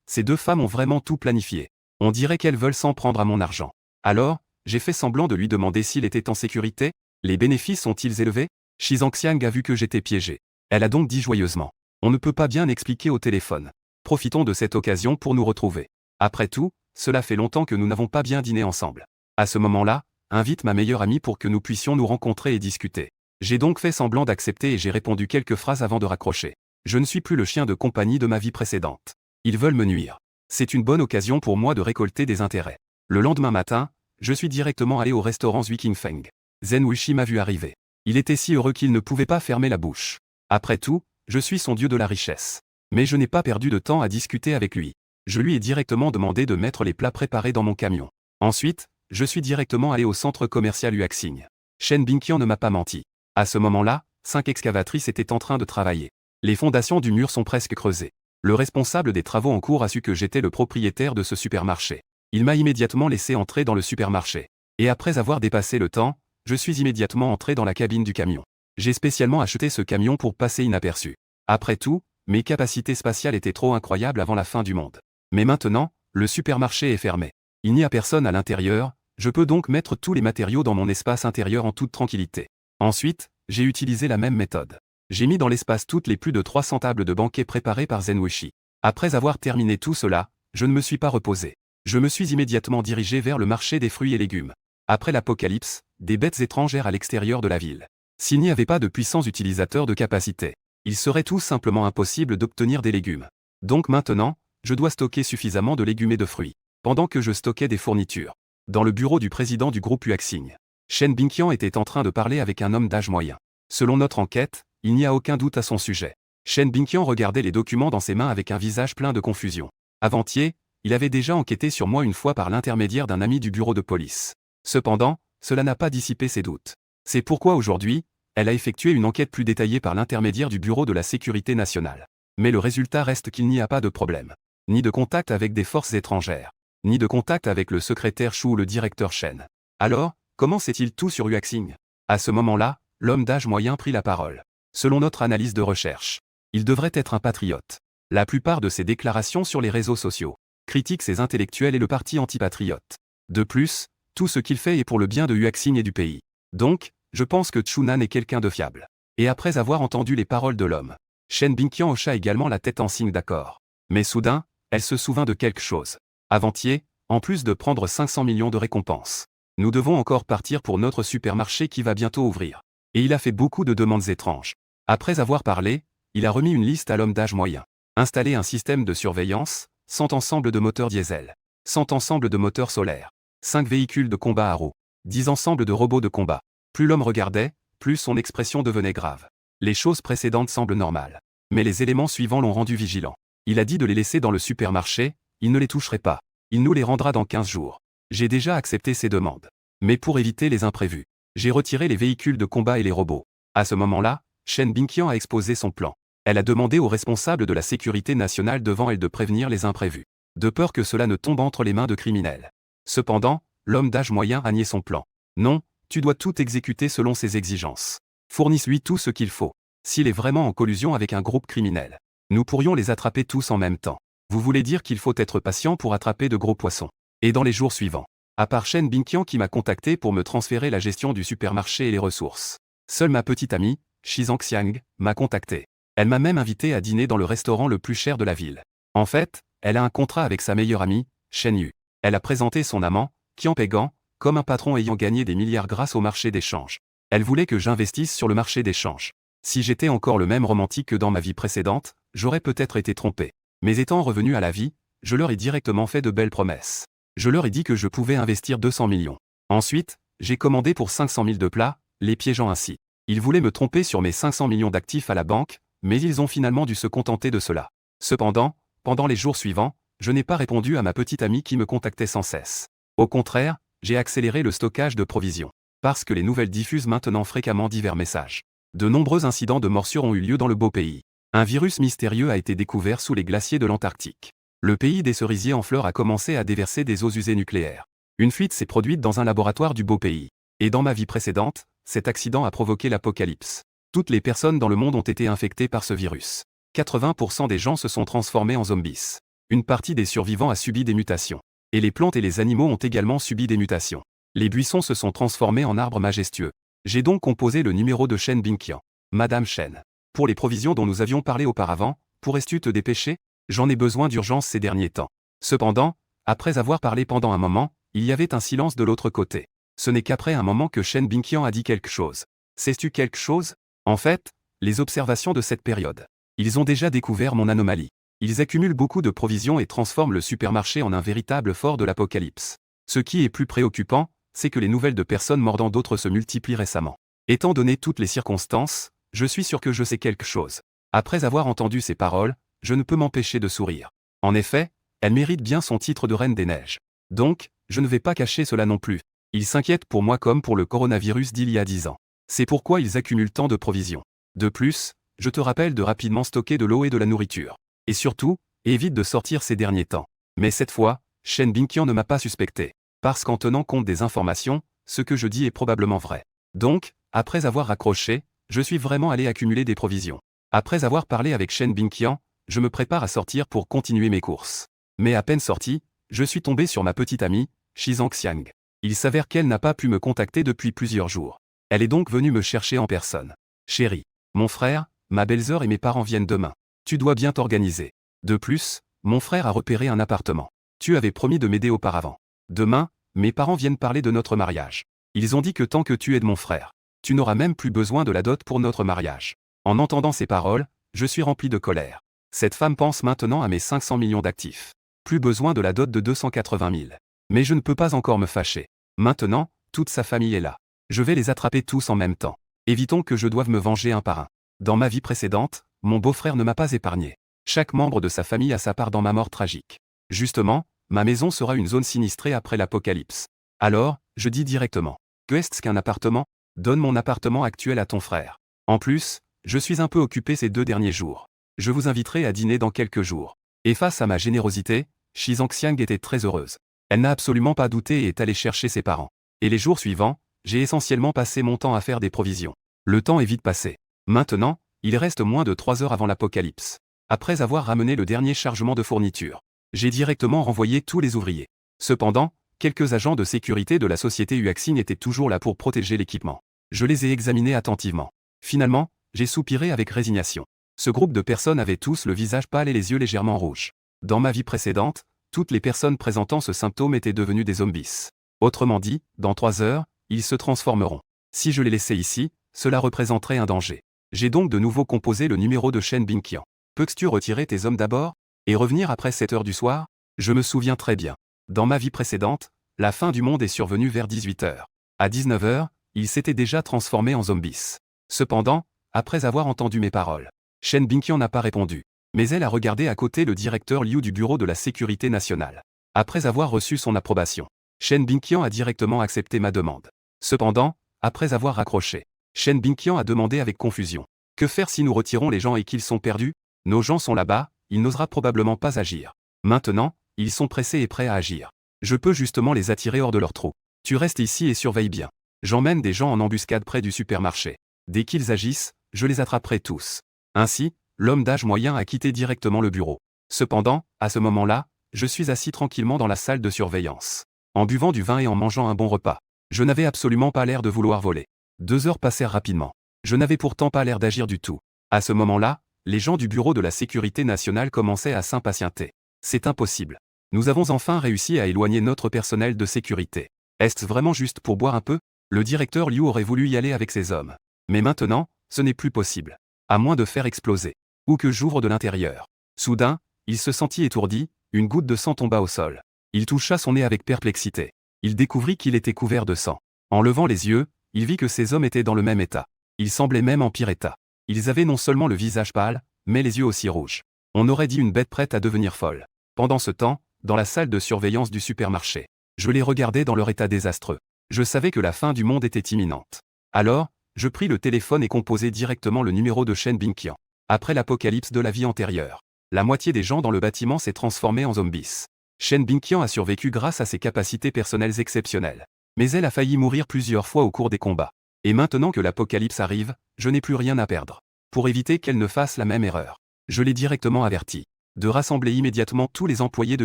Ces deux femmes ont vraiment tout planifié. On dirait qu'elles veulent s'en prendre à mon argent. Alors, j'ai fait semblant de lui demander s'il était en sécurité. Les bénéfices sont-ils élevés? Shi Zhongxiang a vu que j'étais piégé. Elle a donc dit joyeusement. On ne peut pas bien expliquer au téléphone. Profitons de cette occasion pour nous retrouver. Après tout, cela fait longtemps que nous n'avons pas bien dîné ensemble. À ce moment-là, invite ma meilleure amie pour que nous puissions nous rencontrer et discuter. J'ai donc fait semblant d'accepter et j'ai répondu quelques phrases avant de raccrocher. Je ne suis plus le chien de compagnie de ma vie précédente. Ils veulent me nuire. C'est une bonne occasion pour moi de récolter des intérêts. Le lendemain matin, je suis directement allé au restaurant Zui Qingfeng. Zhen Wuxi m'a vu arriver. Il était si heureux qu'il ne pouvait pas fermer la bouche. Après tout, je suis son dieu de la richesse. Mais je n'ai pas perdu de temps à discuter avec lui. Je lui ai directement demandé de mettre les plats préparés dans mon camion. Ensuite, je suis directement allé au centre commercial Huaxing. Shen Bingqian ne m'a pas menti. À ce moment-là, 5 excavatrices étaient en train de travailler. Les fondations du mur sont presque creusées. Le responsable des travaux en cours a su que j'étais le propriétaire de ce supermarché. Il m'a immédiatement laissé entrer dans le supermarché. Et après avoir dépassé le temps, je suis immédiatement entré dans la cabine du camion. J'ai spécialement acheté ce camion pour passer inaperçu. Après tout, mes capacités spatiales étaient trop incroyables avant la fin du monde. Mais maintenant, le supermarché est fermé. Il n'y a personne à l'intérieur, je peux donc mettre tous les matériaux dans mon espace intérieur en toute tranquillité. Ensuite, j'ai utilisé la même méthode. J'ai mis dans l'espace toutes les plus de 300 tables de banquet préparées par Zhen Wuxi. Après avoir terminé tout cela, je ne me suis pas reposé. Je me suis immédiatement dirigé vers le marché des fruits et légumes. Après l'apocalypse, des bêtes étrangères à l'extérieur de la ville. S'il n'y avait pas de puissants utilisateurs de capacité, il serait tout simplement impossible d'obtenir des légumes. Donc maintenant, je dois stocker suffisamment de légumes et de fruits. Pendant que je stockais des fournitures. Dans le bureau du président du groupe Huaxing. Shen Bingqian était en train de parler avec un homme d'âge moyen. Selon notre enquête, il n'y a aucun doute à son sujet. Shen Bingqian regardait les documents dans ses mains avec un visage plein de confusion. Avant-hier, il avait déjà enquêté sur moi une fois par l'intermédiaire d'un ami du bureau de police. Cependant, cela n'a pas dissipé ses doutes. C'est pourquoi aujourd'hui, elle a effectué une enquête plus détaillée par l'intermédiaire du bureau de la sécurité nationale. Mais le résultat reste qu'il n'y a pas de problème, ni de contact avec des forces étrangères. ni de contact avec le secrétaire Shu ou le directeur Shen. Alors, comment sait-il tout sur Yuaxing? À ce moment-là, l'homme d'âge moyen prit la parole. Selon notre analyse de recherche, il devrait être un patriote. La plupart de ses déclarations sur les réseaux sociaux critiquent ces intellectuels et le parti antipatriote. De plus, tout ce qu'il fait est pour le bien de Yuaxing et du pays. Donc, je pense que Chunan est quelqu'un de fiable. Et après avoir entendu les paroles de l'homme, Shen Bingqian hocha également la tête en signe d'accord. Mais soudain, elle se souvint de quelque chose. Avant-hier, en plus de prendre 500 millions de récompenses, nous devons encore partir pour notre supermarché qui va bientôt ouvrir. Et il a fait beaucoup de demandes étranges. Après avoir parlé, il a remis une liste à l'homme d'âge moyen. Installer un système de surveillance, 100 ensembles de moteurs diesel, 100 ensembles de moteurs solaires, 5 véhicules de combat à roues, 10 ensembles de robots de combat. Plus l'homme regardait, plus son expression devenait grave. Les choses précédentes semblent normales. Mais les éléments suivants l'ont rendu vigilant. Il a dit de les laisser dans le supermarché, il ne les toucherait pas. Il nous les rendra dans 15 jours. J'ai déjà accepté ses demandes. Mais pour éviter les imprévus, j'ai retiré les véhicules de combat et les robots. À ce moment-là, Shen Bingqian a exposé son plan. Elle a demandé aux responsables de la sécurité nationale devant elle de prévenir les imprévus, de peur que cela ne tombe entre les mains de criminels. Cependant, l'homme d'âge moyen a nié son plan. Non, tu dois tout exécuter selon ses exigences. Fournisse-lui tout ce qu'il faut. S'il est vraiment en collusion avec un groupe criminel, nous pourrions les attraper tous en même temps. Vous voulez dire qu'il faut être patient pour attraper de gros poissons. Et dans les jours suivants, à part Shen Bingqian qui m'a contacté pour me transférer la gestion du supermarché et les ressources, seule ma petite amie, Shi Zhangxiang, m'a contacté. Elle m'a même invité à dîner dans le restaurant le plus cher de la ville. En fait, elle a un contrat avec sa meilleure amie, Shen Yu. Elle a présenté son amant, Qian Peigan, comme un patron ayant gagné des milliards grâce au marché d'échange. Elle voulait que j'investisse sur le marché d'échange. Si j'étais encore le même romantique que dans ma vie précédente, j'aurais peut-être été trompé. Mais étant revenu à la vie, je leur ai directement fait de belles promesses. Je leur ai dit que je pouvais investir 200 millions. Ensuite, j'ai commandé pour 500 000 de plats, les piégeant ainsi. Ils voulaient me tromper sur mes 500 millions d'actifs à la banque, mais ils ont finalement dû se contenter de cela. Cependant, pendant les jours suivants, je n'ai pas répondu à ma petite amie qui me contactait sans cesse. Au contraire, j'ai accéléré le stockage de provisions. Parce que les nouvelles diffusent maintenant fréquemment divers messages. De nombreux incidents de morsure ont eu lieu dans le beau pays. Un virus mystérieux a été découvert sous les glaciers de l'Antarctique. Le pays des cerisiers en fleurs a commencé à déverser des eaux usées nucléaires. Une fuite s'est produite dans un laboratoire du beau pays. Et dans ma vie précédente, cet accident a provoqué l'apocalypse. Toutes les personnes dans le monde ont été infectées par ce virus. 80% des gens se sont transformés en zombies. Une partie des survivants a subi des mutations. Et les plantes et les animaux ont également subi des mutations. Les buissons se sont transformés en arbres majestueux. J'ai donc composé le numéro de Shen Bingqian. Madame Shen. Pour les provisions dont nous avions parlé auparavant, pourrais-tu te dépêcher? J'en ai besoin d'urgence ces derniers temps. Cependant, après avoir parlé pendant un moment, il y avait un silence de l'autre côté. Ce n'est qu'après un moment que Shen Bingqian a dit quelque chose. Sais-tu quelque chose? En fait, les observations de cette période. Ils ont déjà découvert mon anomalie. Ils accumulent beaucoup de provisions et transforment le supermarché en un véritable fort de l'apocalypse. Ce qui est plus préoccupant, c'est que les nouvelles de personnes mordant d'autres se multiplient récemment. Étant donné toutes les circonstances, je suis sûr que je sais quelque chose. Après avoir entendu ces paroles, je ne peux m'empêcher de sourire. En effet, elle mérite bien son titre de reine des neiges. Donc, je ne vais pas cacher cela non plus. Ils s'inquiètent pour moi comme pour le coronavirus d'il y a 10 ans. C'est pourquoi ils accumulent tant de provisions. De plus, je te rappelle de rapidement stocker de l'eau et de la nourriture. Et surtout, évite de sortir ces derniers temps. Mais cette fois, Shen Bingqian ne m'a pas suspecté. Parce qu'en tenant compte des informations, ce que je dis est probablement vrai. Donc, après avoir raccroché, je suis vraiment allé accumuler des provisions. Après avoir parlé avec Shen Bingqian, je me prépare à sortir pour continuer mes courses. Mais à peine sorti, je suis tombé sur ma petite amie, Shi Zhangxiang. Il s'avère qu'elle n'a pas pu me contacter depuis plusieurs jours. Elle est donc venue me chercher en personne. Chérie, mon frère, ma belle-sœur et mes parents viennent demain. Tu dois bien t'organiser. De plus, mon frère a repéré un appartement. Tu avais promis de m'aider auparavant. Demain, mes parents viennent parler de notre mariage. Ils ont dit que tant que tu aides mon frère, tu n'auras même plus besoin de la dot pour notre mariage. En entendant ces paroles, je suis rempli de colère. Cette femme pense maintenant à mes 500 millions d'actifs. Plus besoin de la dot de 280 000. Mais je ne peux pas encore me fâcher. Maintenant, toute sa famille est là. Je vais les attraper tous en même temps. Évitons que je doive me venger un par un. Dans ma vie précédente, mon beau-frère ne m'a pas épargné. Chaque membre de sa famille a sa part dans ma mort tragique. Justement, ma maison sera une zone sinistrée après l'apocalypse. Alors, je dis directement. Qu'est-ce qu'un appartement? Donne mon appartement actuel à ton frère. En plus, je suis un peu occupé ces 2 derniers jours. Je vous inviterai à dîner dans quelques jours. Et face à ma générosité, Shi Zhangxiang était très heureuse. Elle n'a absolument pas douté et est allée chercher ses parents. Et les jours suivants, j'ai essentiellement passé mon temps à faire des provisions. Le temps est vite passé. Maintenant, il reste moins de 3 heures avant l'apocalypse. Après avoir ramené le dernier chargement de fournitures, j'ai directement renvoyé tous les ouvriers. Cependant, quelques agents de sécurité de la société Uaxin étaient toujours là pour protéger l'équipement. Je les ai examinés attentivement. Finalement, j'ai soupiré avec résignation. Ce groupe de personnes avait tous le visage pâle et les yeux légèrement rouges. Dans ma vie précédente, toutes les personnes présentant ce symptôme étaient devenues des zombies. Autrement dit, dans 3 heures, ils se transformeront. Si je les laissais ici, cela représenterait un danger. J'ai donc de nouveau composé le numéro de Shen Bingqian. Peux-tu retirer tes hommes d'abord et revenir après 7 heures du soir? Je me souviens très bien. Dans ma vie précédente, la fin du monde est survenue vers 18 heures. À 19 heures, ils s'étaient déjà transformés en zombies. Cependant, après avoir entendu mes paroles, Shen Bingqian n'a pas répondu. Mais elle a regardé à côté le directeur Liu du Bureau de la Sécurité Nationale. Après avoir reçu son approbation, Shen Bingqian a directement accepté ma demande. Cependant, après avoir raccroché, Shen Bingqian a demandé avec confusion. Que faire si nous retirons les gens et qu'ils sont perdus? Nos gens sont là-bas, il n'osera probablement pas agir. Maintenant, ils sont pressés et prêts à agir. Je peux justement les attirer hors de leur trou. Tu restes ici et surveille bien. J'emmène des gens en embuscade près du supermarché. Dès qu'ils agissent, je les attraperai tous. Ainsi, l'homme d'âge moyen a quitté directement le bureau. Cependant, à ce moment-là, je suis assis tranquillement dans la salle de surveillance, en buvant du vin et en mangeant un bon repas. Je n'avais absolument pas l'air de vouloir voler. 2 heures passèrent rapidement. Je n'avais pourtant pas l'air d'agir du tout. À ce moment-là, les gens du Bureau de la Sécurité Nationale commençaient à s'impatienter. C'est impossible. Nous avons enfin réussi à éloigner notre personnel de sécurité. Est-ce vraiment juste pour boire un peu? Le directeur Liu aurait voulu y aller avec ses hommes. Mais maintenant, ce n'est plus possible. À moins de faire exploser. Ou que j'ouvre de l'intérieur. Soudain, il se sentit étourdi, une goutte de sang tomba au sol. Il toucha son nez avec perplexité. Il découvrit qu'il était couvert de sang. En levant les yeux, il vit que ces hommes étaient dans le même état. Ils semblaient même en pire état. Ils avaient non seulement le visage pâle, mais les yeux aussi rouges. On aurait dit une bête prête à devenir folle. Pendant ce temps, dans la salle de surveillance du supermarché, je les regardais dans leur état désastreux. Je savais que la fin du monde était imminente. Alors, je pris le téléphone et composai directement le numéro de Shen Bingqian. Après l'apocalypse de la vie antérieure, la moitié des gens dans le bâtiment s'est transformée en zombies. Shen Bingqian a survécu grâce à ses capacités personnelles exceptionnelles. Mais elle a failli mourir plusieurs fois au cours des combats. Et maintenant que l'apocalypse arrive, je n'ai plus rien à perdre. Pour éviter qu'elle ne fasse la même erreur, je l'ai directement averti de rassembler immédiatement tous les employés de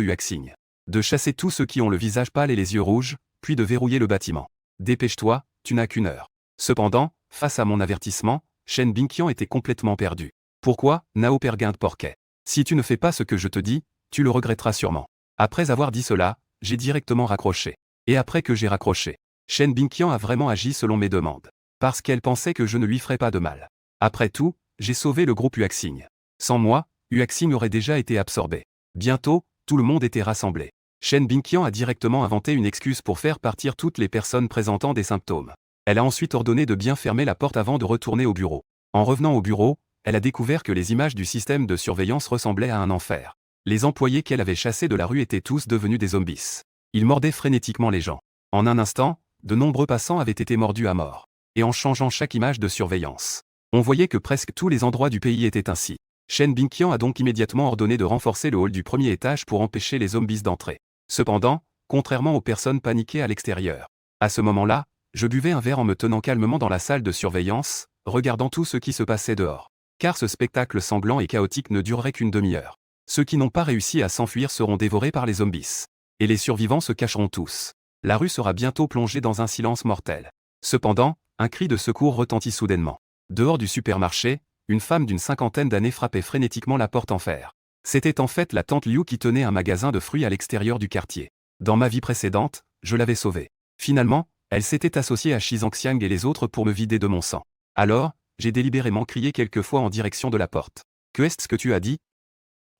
Uaxin, de chasser tous ceux qui ont le visage pâle et les yeux rouges, puis de verrouiller le bâtiment. Dépêche-toi, tu n'as qu'1 heure. Cependant, face à mon avertissement, Shen Bingqian était complètement perdu. Pourquoi, Nao Perguin de Porquet? Si tu ne fais pas ce que je te dis, tu le regretteras sûrement. Après avoir dit cela, j'ai directement raccroché. Et après que j'ai raccroché, Shen Bingqian a vraiment agi selon mes demandes. Parce qu'elle pensait que je ne lui ferais pas de mal. Après tout, j'ai sauvé le groupe Uaxin. Sans moi, Uaxin aurait déjà été absorbé. Bientôt, tout le monde était rassemblé. Shen Bingqian a directement inventé une excuse pour faire partir toutes les personnes présentant des symptômes. Elle a ensuite ordonné de bien fermer la porte avant de retourner au bureau. En revenant au bureau, elle a découvert que les images du système de surveillance ressemblaient à un enfer. Les employés qu'elle avait chassés de la rue étaient tous devenus des zombies. Ils mordaient frénétiquement les gens. En un instant, de nombreux passants avaient été mordus à mort. Et en changeant chaque image de surveillance, on voyait que presque tous les endroits du pays étaient ainsi. Shen Bingqian a donc immédiatement ordonné de renforcer le hall du premier étage pour empêcher les zombies d'entrer. Cependant, contrairement aux personnes paniquées à l'extérieur, à ce moment-là, je buvais un verre en me tenant calmement dans la salle de surveillance, regardant tout ce qui se passait dehors. Car ce spectacle sanglant et chaotique ne durerait qu'une demi-heure. Ceux qui n'ont pas réussi à s'enfuir seront dévorés par les zombies. Et les survivants se cacheront tous. La rue sera bientôt plongée dans un silence mortel. Cependant, un cri de secours retentit soudainement. Dehors du supermarché, une femme d'une 50aine d'années frappait frénétiquement la porte en fer. C'était en fait la tante Liu qui tenait un magasin de fruits à l'extérieur du quartier. Dans ma vie précédente, je l'avais sauvée. Finalement, elle s'était associée à Shizangxiang et les autres pour me vider de mon sang. Alors, j'ai délibérément crié quelques fois en direction de la porte. « Que est-ce que tu as dit ?»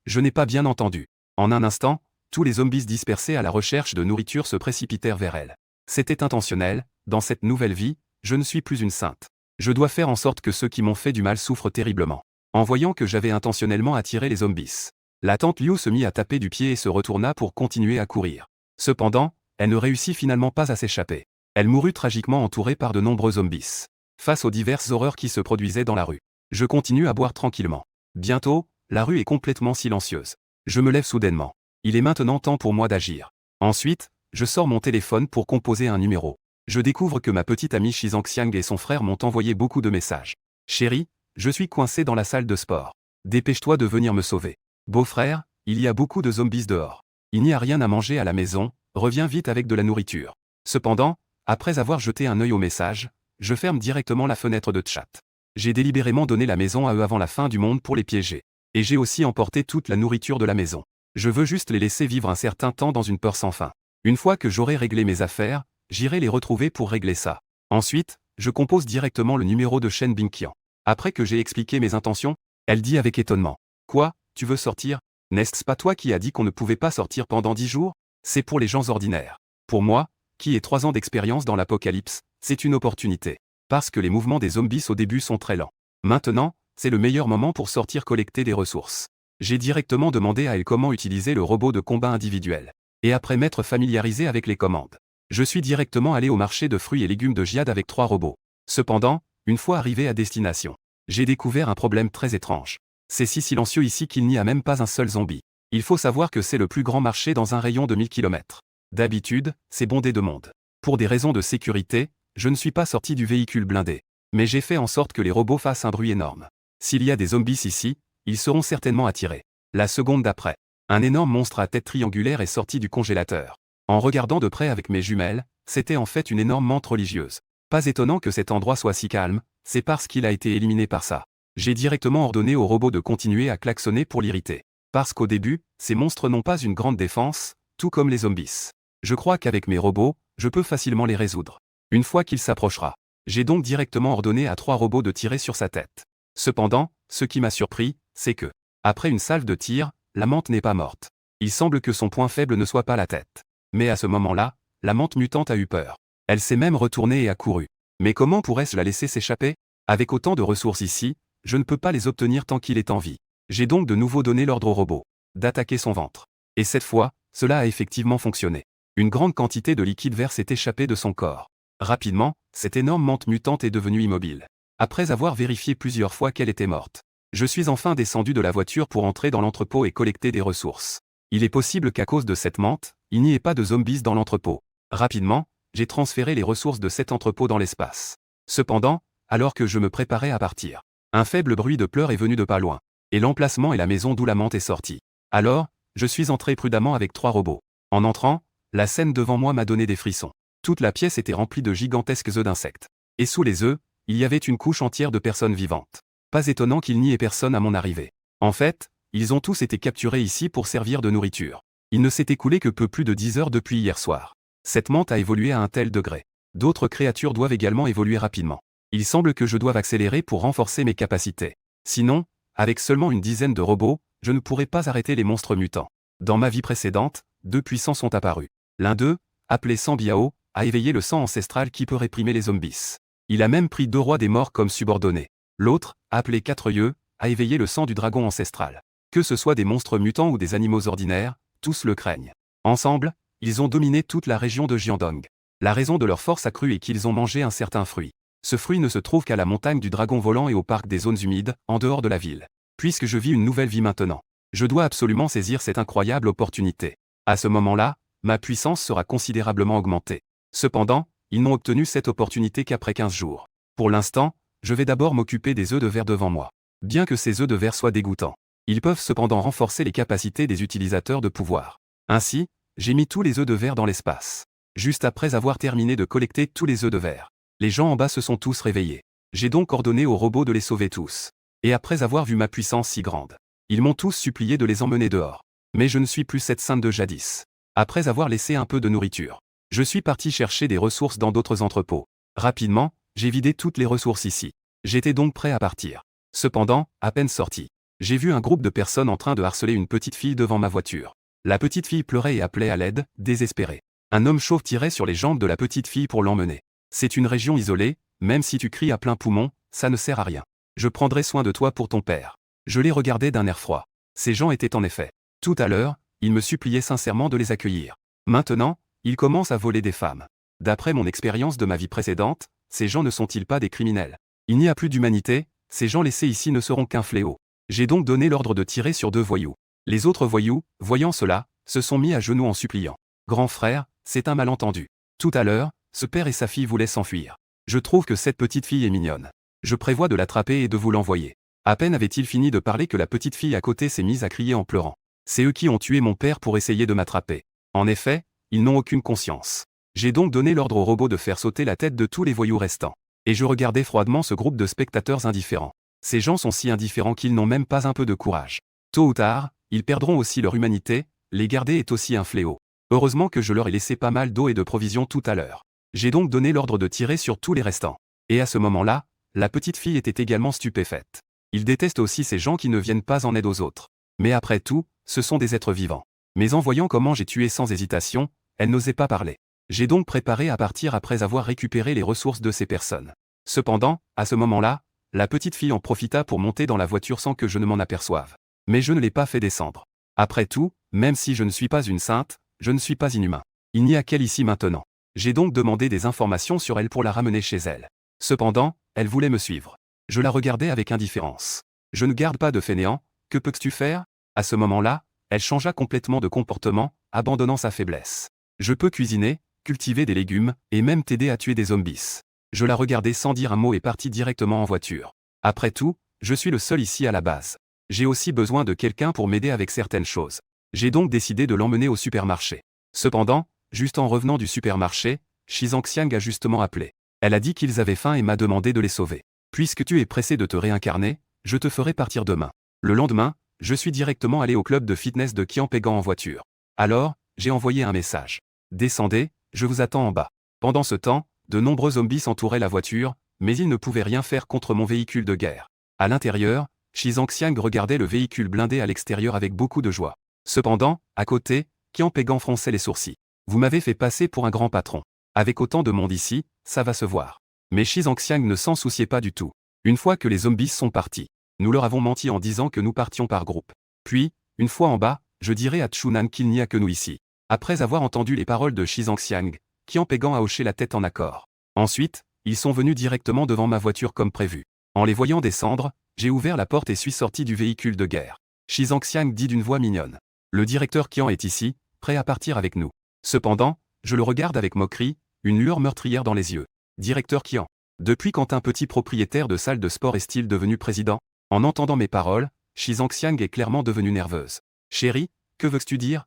Je n'ai pas bien entendu. En un instant, tous les zombies dispersés à la recherche de nourriture se précipitèrent vers elle. C'était intentionnel, dans cette nouvelle vie, je ne suis plus une sainte. Je dois faire en sorte que ceux qui m'ont fait du mal souffrent terriblement. En voyant que j'avais intentionnellement attiré les zombies, la tante Liu se mit à taper du pied et se retourna pour continuer à courir. Cependant, elle ne réussit finalement pas à s'échapper. Elle mourut tragiquement entourée par de nombreux zombies. Face aux diverses horreurs qui se produisaient dans la rue, je continue à boire tranquillement. Bientôt, la rue est complètement silencieuse. Je me lève soudainement. Il est maintenant temps pour moi d'agir. Ensuite, je sors mon téléphone pour composer un numéro. Je découvre que ma petite amie Xiang et son frère m'ont envoyé beaucoup de messages. Chérie, je suis coincé dans la salle de sport. Dépêche-toi de venir me sauver. Beau-frère, il y a beaucoup de zombies dehors. Il n'y a rien à manger à la maison, reviens vite avec de la nourriture. Cependant, après avoir jeté un œil au message, je ferme directement la fenêtre de chat. J'ai délibérément donné la maison à eux avant la fin du monde pour les piéger. Et j'ai aussi emporté toute la nourriture de la maison. Je veux juste les laisser vivre un certain temps dans une peur sans fin. Une fois que j'aurai réglé mes affaires, j'irai les retrouver pour régler ça. Ensuite, je compose directement le numéro de Shen Bingqian. Après que j'ai expliqué mes intentions, elle dit avec étonnement. Quoi, tu veux sortir? N'est-ce pas toi qui as dit qu'on ne pouvait pas sortir pendant 10 jours? C'est pour les gens ordinaires. Pour moi, qui ai 3 ans d'expérience dans l'apocalypse, c'est une opportunité. Parce que les mouvements des zombies au début sont très lents. Maintenant, c'est le meilleur moment pour sortir collecter des ressources. J'ai directement demandé à elle comment utiliser le robot de combat individuel. Et après m'être familiarisé avec les commandes, je suis directement allé au marché de fruits et légumes de Giad avec 3 robots. Cependant, une fois arrivé à destination, j'ai découvert un problème très étrange. C'est si silencieux ici qu'il n'y a même pas un seul zombie. Il faut savoir que c'est le plus grand marché dans un rayon de 1000 km. D'habitude, c'est bondé de monde. Pour des raisons de sécurité, je ne suis pas sorti du véhicule blindé. Mais j'ai fait en sorte que les robots fassent un bruit énorme. S'il y a des zombies ici, ils seront certainement attirés. La seconde d'après, un énorme monstre à tête triangulaire est sorti du congélateur. En regardant de près avec mes jumelles, c'était en fait une énorme menthe religieuse. Pas étonnant que cet endroit soit si calme, c'est parce qu'il a été éliminé par ça. J'ai directement ordonné au robot de continuer à klaxonner pour l'irriter. Parce qu'au début, ces monstres n'ont pas une grande défense, tout comme les zombies. Je crois qu'avec mes robots, je peux facilement les résoudre. Une fois qu'il s'approchera. J'ai donc directement ordonné à 3 robots de tirer sur sa tête. Cependant, ce qui m'a surpris, c'est que, après une salve de tir, la menthe n'est pas morte. Il semble que son point faible ne soit pas la tête. Mais à ce moment-là, la menthe mutante a eu peur. Elle s'est même retournée et a couru. Mais comment pourrais-je la laisser s'échapper? Avec autant de ressources ici, je ne peux pas les obtenir tant qu'il est en vie. J'ai donc de nouveau donné l'ordre au robot d'attaquer son ventre. Et cette fois, cela a effectivement fonctionné. Une grande quantité de liquide vert s'est échappée de son corps. Rapidement, cette énorme menthe mutante est devenue immobile. Après avoir vérifié plusieurs fois qu'elle était morte, je suis enfin descendu de la voiture pour entrer dans l'entrepôt et collecter des ressources. Il est possible qu'à cause de cette menthe, il n'y ait pas de zombies dans l'entrepôt. Rapidement, j'ai transféré les ressources de cet entrepôt dans l'espace. Cependant, alors que je me préparais à partir, un faible bruit de pleurs est venu de pas loin. Et l'emplacement est la maison d'où la menthe est sortie. Alors, je suis entré prudemment avec 3 robots. En entrant, la scène devant moi m'a donné des frissons. Toute la pièce était remplie de gigantesques œufs d'insectes. Et sous les œufs, il y avait une couche entière de personnes vivantes. Pas étonnant qu'il n'y ait personne à mon arrivée. En fait, ils ont tous été capturés ici pour servir de nourriture. Il ne s'est écoulé que peu plus de 10 heures depuis hier soir. Cette menthe a évolué à un tel degré. D'autres créatures doivent également évoluer rapidement. Il semble que je doive accélérer pour renforcer mes capacités. Sinon, avec seulement une dizaine de robots, je ne pourrais pas arrêter les monstres mutants. Dans ma vie précédente, 2 puissants sont apparus. L'un d'eux, appelé Sang Biao, a éveillé le sang ancestral qui peut réprimer les zombies. Il a même pris 2 rois des morts comme subordonnés. L'autre, appelé 4 yeux, a éveillé le sang du dragon ancestral. Que ce soit des monstres mutants ou des animaux ordinaires, tous le craignent. Ensemble, ils ont dominé toute la région de Jiandong. La raison de leur force accrue est qu'ils ont mangé un certain fruit. Ce fruit ne se trouve qu'à la montagne du dragon volant et au parc des zones humides, en dehors de la ville. Puisque je vis une nouvelle vie maintenant, je dois absolument saisir cette incroyable opportunité. À ce moment-là, ma puissance sera considérablement augmentée. Cependant, ils n'ont obtenu cette opportunité qu'après 15 jours. Pour l'instant, je vais d'abord m'occuper des œufs de verre devant moi. Bien que ces œufs de verre soient dégoûtants, ils peuvent cependant renforcer les capacités des utilisateurs de pouvoir. Ainsi, j'ai mis tous les œufs de verre dans l'espace. Juste après avoir terminé de collecter tous les œufs de verre, les gens en bas se sont tous réveillés. J'ai donc ordonné aux robots de les sauver tous. Et après avoir vu ma puissance si grande, ils m'ont tous supplié de les emmener dehors. Mais je ne suis plus cette sainte de jadis. Après avoir laissé un peu de nourriture, je suis parti chercher des ressources dans d'autres entrepôts. Rapidement, j'ai vidé toutes les ressources ici. J'étais donc prêt à partir. Cependant, à peine sorti, j'ai vu un groupe de personnes en train de harceler une petite fille devant ma voiture. La petite fille pleurait et appelait à l'aide, désespérée. Un homme chauve tirait sur les jambes de la petite fille pour l'emmener. C'est une région isolée, même si tu cries à plein poumon, ça ne sert à rien. Je prendrai soin de toi pour ton père. Je les regardais d'un air froid. Ces gens étaient en effet. Tout à l'heure, ils me suppliaient sincèrement de les accueillir. Maintenant, ils commencent à voler des femmes. D'après mon expérience de ma vie précédente, ces gens ne sont-ils pas des criminels? Il n'y a plus d'humanité, ces gens laissés ici ne seront qu'un fléau. J'ai donc donné l'ordre de tirer sur 2 voyous. Les autres voyous, voyant cela, se sont mis à genoux en suppliant. Grand frère, c'est un malentendu. Tout à l'heure, ce père et sa fille voulaient s'enfuir. Je trouve que cette petite fille est mignonne. Je prévois de l'attraper et de vous l'envoyer. À peine avait-il fini de parler que la petite fille à côté s'est mise à crier en pleurant. C'est eux qui ont tué mon père pour essayer de m'attraper. En effet, ils n'ont aucune conscience. J'ai donc donné l'ordre au robot de faire sauter la tête de tous les voyous restants. Et je regardais froidement ce groupe de spectateurs indifférents. Ces gens sont si indifférents qu'ils n'ont même pas un peu de courage. Tôt ou tard, ils perdront aussi leur humanité, les garder est aussi un fléau. Heureusement que je leur ai laissé pas mal d'eau et de provisions tout à l'heure. J'ai donc donné l'ordre de tirer sur tous les restants. Et à ce moment-là, la petite fille était également stupéfaite. Ils détestent aussi ces gens qui ne viennent pas en aide aux autres. Mais après tout, ce sont des êtres vivants. Mais en voyant comment j'ai tué sans hésitation, elle n'osait pas parler. J'ai donc préparé à partir après avoir récupéré les ressources de ces personnes. Cependant, à ce moment-là, la petite fille en profita pour monter dans la voiture sans que je ne m'en aperçoive. Mais je ne l'ai pas fait descendre. Après tout, même si je ne suis pas une sainte, je ne suis pas inhumain. Il n'y a qu'elle ici maintenant. J'ai donc demandé des informations sur elle pour la ramener chez elle. Cependant, elle voulait me suivre. Je la regardais avec indifférence. Je ne garde pas de fainéant, que peux-tu faire? À ce moment-là, elle changea complètement de comportement, abandonnant sa faiblesse. Je peux cuisiner, cultiver des légumes, et même t'aider à tuer des zombies. Je la regardais sans dire un mot et partis directement en voiture. Après tout, je suis le seul ici à la base. J'ai aussi besoin de quelqu'un pour m'aider avec certaines choses. J'ai donc décidé de l'emmener au supermarché. Cependant, juste en revenant du supermarché, Shizang a justement appelé. Elle a dit qu'ils avaient faim et m'a demandé de les sauver. Puisque tu es pressé de te réincarner, je te ferai partir demain. Le lendemain, je suis directement allé au club de fitness de Kianpegan en voiture. Alors, j'ai envoyé un message. Descendez, je vous attends en bas. Pendant ce temps, de nombreux zombies entouraient la voiture, mais ils ne pouvaient rien faire contre mon véhicule de guerre. À l'intérieur, Shizang regardait le véhicule blindé à l'extérieur avec beaucoup de joie. Cependant, à côté, Kianpegan fronçait les sourcils. Vous m'avez fait passer pour un grand patron. Avec autant de monde ici, ça va se voir. Mais Shizang ne s'en souciait pas du tout. Une fois que les zombies sont partis, nous leur avons menti en disant que nous partions par groupe. Puis, une fois en bas, je dirai à Chunan qu'il n'y a que nous ici. Après avoir entendu les paroles de Shizang, Kianpegan a hoché la tête en accord. Ensuite, ils sont venus directement devant ma voiture comme prévu. En les voyant descendre, j'ai ouvert la porte et suis sorti du véhicule de guerre. Shizang dit d'une voix mignonne. Le directeur Kian est ici, prêt à partir avec nous. Cependant, je le regarde avec moquerie, une lueur meurtrière dans les yeux. Directeur Kian. Depuis quand un petit propriétaire de salle de sport est-il devenu président? En entendant mes paroles, Shizang est clairement devenue nerveuse. Chérie, que veux-tu dire?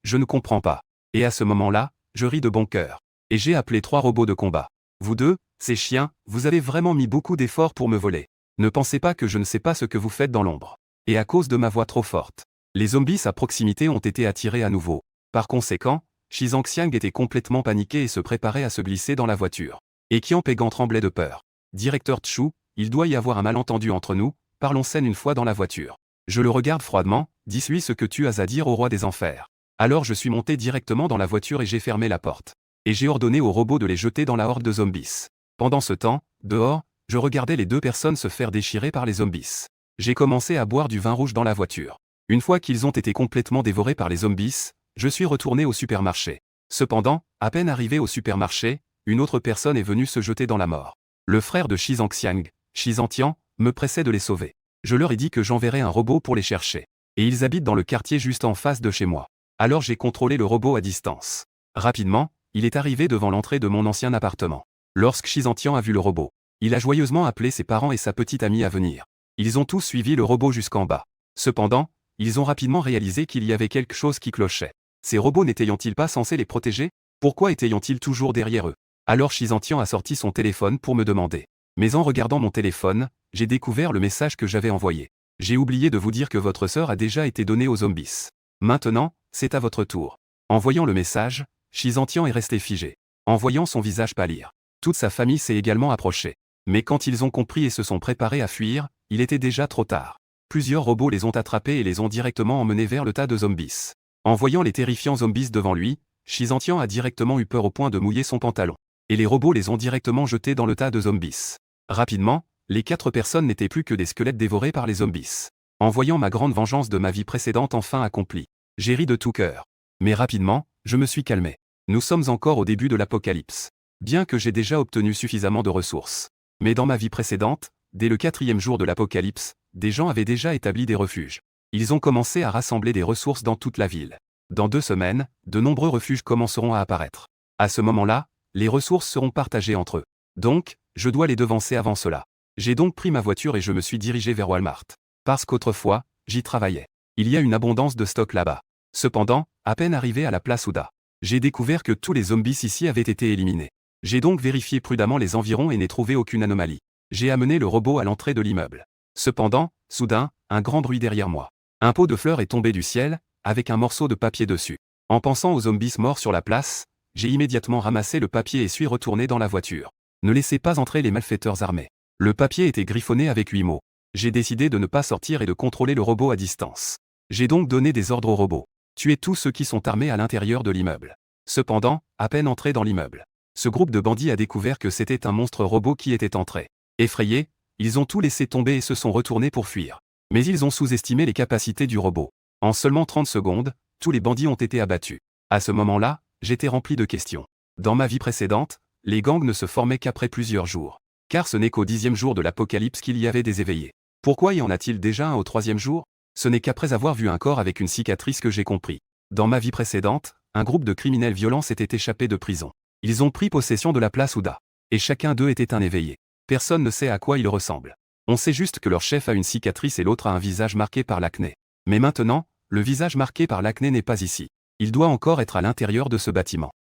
Je ne comprends pas. Et à ce moment-là, je ris de bon cœur. Et j'ai appelé 3 robots de combat. Vous deux, ces chiens, vous avez vraiment mis beaucoup d'efforts pour me voler. Ne pensez pas que je ne sais pas ce que vous faites dans l'ombre. Et à cause de ma voix trop forte. Les zombies à proximité ont été attirés à nouveau. Par conséquent, Shizang était complètement paniqué et se préparait à se glisser dans la voiture. Et Kianpegan tremblait de peur. Directeur Tchou, il doit y avoir un malentendu entre nous, parlons scène une fois dans la voiture. Je le regarde froidement, dis-lui ce que tu as à dire au roi des enfers. Alors je suis monté directement dans la voiture et j'ai fermé la porte. Et j'ai ordonné aux robots de les jeter dans la horde de zombies. Pendant ce temps, dehors, je regardais les 2 personnes se faire déchirer par les zombies. J'ai commencé à boire du vin rouge dans la voiture. Une fois qu'ils ont été complètement dévorés par les zombies, je suis retourné au supermarché. Cependant, à peine arrivé au supermarché, une autre personne est venue se jeter dans la mort. Le frère de Shizang, Shizantian, me pressait de les sauver. Je leur ai dit que j'enverrais un robot pour les chercher. Et ils habitent dans le quartier juste en face de chez moi. Alors j'ai contrôlé le robot à distance. Rapidement, il est arrivé devant l'entrée de mon ancien appartement. Lorsque Shizantian a vu le robot, il a joyeusement appelé ses parents et sa petite amie à venir. Ils ont tous suivi le robot jusqu'en bas. Cependant, ils ont rapidement réalisé qu'il y avait quelque chose qui clochait. Ces robots n'étaient-ils pas censés les protéger? Pourquoi étaient-ils toujours derrière eux? Alors Shizantian a sorti son téléphone pour me demander. Mais en regardant mon téléphone, j'ai découvert le message que j'avais envoyé. J'ai oublié de vous dire que votre sœur a déjà été donnée aux zombies. Maintenant, c'est à votre tour. En voyant le message, Shizantian est resté figé. En voyant son visage pâlir, toute sa famille s'est également approchée. Mais quand ils ont compris et se sont préparés à fuir, il était déjà trop tard. Plusieurs robots les ont attrapés et les ont directement emmenés vers le tas de zombies. En voyant les terrifiants zombies devant lui, Shizantian a directement eu peur au point de mouiller son pantalon. Et les robots les ont directement jetés dans le tas de zombies. Rapidement, les 4 personnes n'étaient plus que des squelettes dévorés par les zombies. En voyant ma grande vengeance de ma vie précédente enfin accomplie, j'ai ri de tout cœur. Mais rapidement, je me suis calmé. Nous sommes encore au début de l'apocalypse. Bien que j'ai déjà obtenu suffisamment de ressources. Mais dans ma vie précédente, dès le 4e jour de l'apocalypse, des gens avaient déjà établi des refuges. Ils ont commencé à rassembler des ressources dans toute la ville. Dans 2 semaines, de nombreux refuges commenceront à apparaître. À ce moment-là, les ressources seront partagées entre eux. Donc, je dois les devancer avant cela. J'ai donc pris ma voiture et je me suis dirigé vers Walmart. Parce qu'autrefois, j'y travaillais. Il y a une abondance de stock là-bas. Cependant, à peine arrivé à la place Ouda, j'ai découvert que tous les zombies ici avaient été éliminés. J'ai donc vérifié prudemment les environs et n'ai trouvé aucune anomalie. J'ai amené le robot à l'entrée de l'immeuble. Cependant, soudain, un grand bruit derrière moi. Un pot de fleurs est tombé du ciel, avec un morceau de papier dessus. En pensant aux zombies morts sur la place, j'ai immédiatement ramassé le papier et suis retourné dans la voiture. Ne laissez pas entrer les malfaiteurs armés. Le papier était griffonné avec 8 mots. J'ai décidé de ne pas sortir et de contrôler le robot à distance. J'ai donc donné des ordres au robot. Tuez tous ceux qui sont armés à l'intérieur de l'immeuble. Cependant, à peine entré dans l'immeuble, ce groupe de bandits a découvert que c'était un monstre robot qui était entré. Effrayés, ils ont tout laissé tomber et se sont retournés pour fuir. Mais ils ont sous-estimé les capacités du robot. En seulement 30 secondes, tous les bandits ont été abattus. À ce moment-là, j'étais rempli de questions. Dans ma vie précédente, les gangs ne se formaient qu'après plusieurs jours. Car ce n'est qu'au 10e jour de l'apocalypse qu'il y avait des éveillés. Pourquoi y en a-t-il déjà un au 3e jour? Ce n'est qu'après avoir vu un corps avec une cicatrice que j'ai compris. Dans ma vie précédente, un groupe de criminels violents s'était échappé de prison. Ils ont pris possession de la place Ouda. Et chacun d'eux était un éveillé. Personne ne sait à quoi ils ressemblent. On sait juste que leur chef a une cicatrice et l'autre a un visage marqué par l'acné. Mais maintenant, le visage marqué par l'acné n'est pas ici. Il doit encore être à l'intérieur de ce bâtiment.